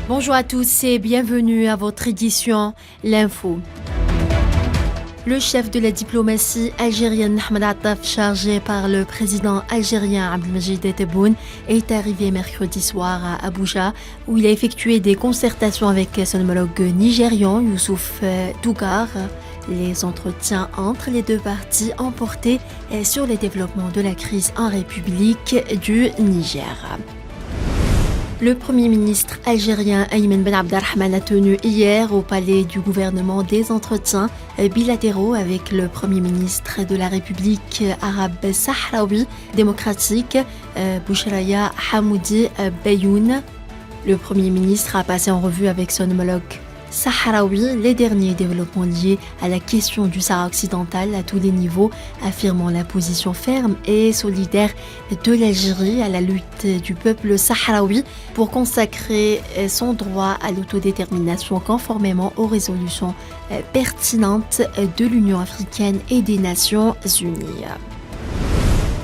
Bonjour à tous et bienvenue à votre édition L'Info. Le chef de la diplomatie algérienne Ahmed Attaf, chargé par le président algérien Abdelmadjid Tebboune, est arrivé mercredi soir à Abuja où il a effectué des concertations avec son homologue nigérian Youssouf Tougar. Les entretiens entre les deux parties ont porté sur le développement de la crise en République du Niger. Le Premier ministre algérien Ayman Ben Abdelrahman a tenu hier au palais du gouvernement des entretiens bilatéraux avec le Premier ministre de la République arabe sahraoui démocratique Bouchraya Hamoudi Beyoun. Le Premier ministre a passé en revue avec son homologue sahraoui les derniers développements liés à la question du Sahara occidental à tous les niveaux, affirmant la position ferme et solidaire de l'Algérie à la lutte du peuple sahraoui pour consacrer son droit à l'autodétermination conformément aux résolutions pertinentes de l'Union africaine et des Nations unies.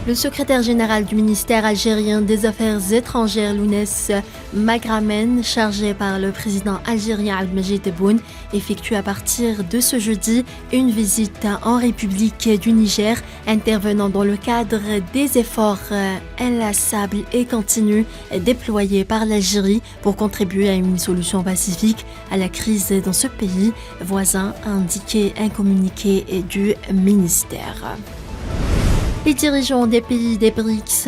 Le secrétaire général du ministère algérien des Affaires étrangères, Lounès Maghramen, chargé par le président algérien Abdelmadjid Tebboune, effectue à partir de ce jeudi une visite en République du Niger, intervenant dans le cadre des efforts inlassables et continus déployés par l'Algérie pour contribuer à une solution pacifique à la crise dans ce pays voisin, a indiqué un communiqué du ministère. Les dirigeants des pays des BRICS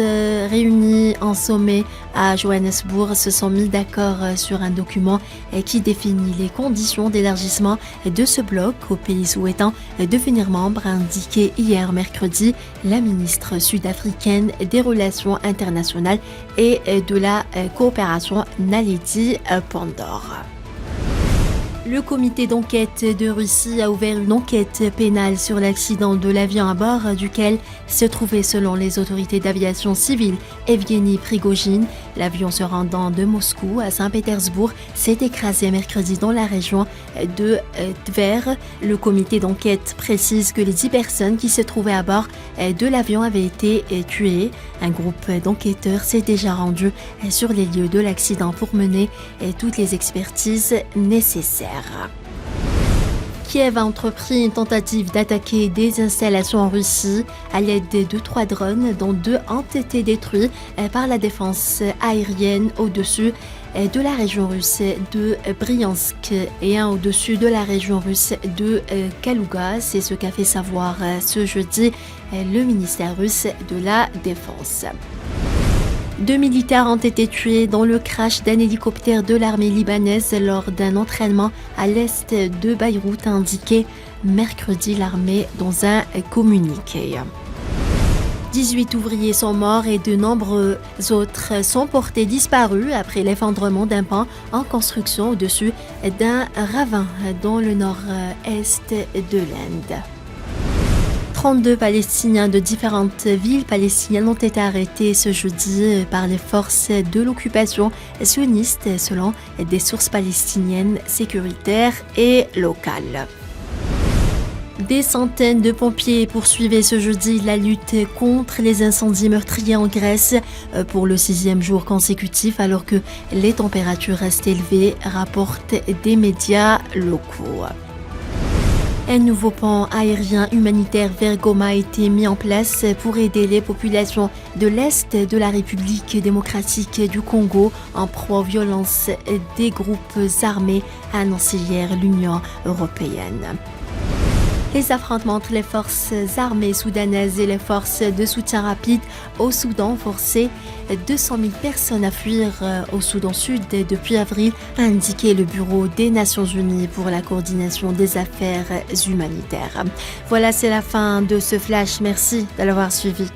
réunis en sommet à Johannesburg se sont mis d'accord sur un document qui définit les conditions d'élargissement de ce bloc aux pays souhaitant devenir membres, a indiqué hier mercredi la ministre sud-africaine des Relations internationales et de la coopération Naledi Pandor. Le comité d'enquête de Russie a ouvert une enquête pénale sur l'accident de l'avion à bord duquel se trouvait, selon les autorités d'aviation civile, Evgeny Prigojine. L'avion se rendant de Moscou à Saint-Pétersbourg s'est écrasé mercredi dans la région de Tver. Le comité d'enquête précise que les 10 personnes qui se trouvaient à bord de l'avion avaient été tuées. Un groupe d'enquêteurs s'est déjà rendu sur les lieux de l'accident pour mener toutes les expertises nécessaires. Kiev a entrepris une tentative d'attaquer des installations en Russie à l'aide de 3 drones, dont 2 ont été détruits par la défense aérienne au-dessus de la région russe de Bryansk et un au-dessus de la région russe de Kaluga. C'est ce qu'a fait savoir ce jeudi le ministère russe de la Défense. 2 militaires ont été tués dans le crash d'un hélicoptère de l'armée libanaise lors d'un entraînement à l'est de Beyrouth, a indiqué mercredi l'armée dans un communiqué. 18 ouvriers sont morts et de nombreux autres sont portés disparus après l'effondrement d'un pont en construction au-dessus d'un ravin dans le nord-est de l'Inde. 32 Palestiniens de différentes villes palestiniennes ont été arrêtés ce jeudi par les forces de l'occupation sioniste selon des sources palestiniennes sécuritaires et locales. Des centaines de pompiers poursuivaient ce jeudi la lutte contre les incendies meurtriers en Grèce pour le 6e jour consécutif alors que les températures restent élevées, rapportent des médias locaux. Un nouveau pont aérien humanitaire vers Goma a été mis en place pour aider les populations de l'Est de la République démocratique du Congo en proie aux violences des groupes armés, a annoncé hier l'Union européenne. Les affrontements entre les forces armées soudanaises et les forces de soutien rapide au Soudan ont forcé 200 000 personnes à fuir au Soudan Sud depuis avril, a indiqué le Bureau des Nations Unies pour la coordination des affaires humanitaires. Voilà, c'est la fin de ce flash. Merci de l'avoir suivi.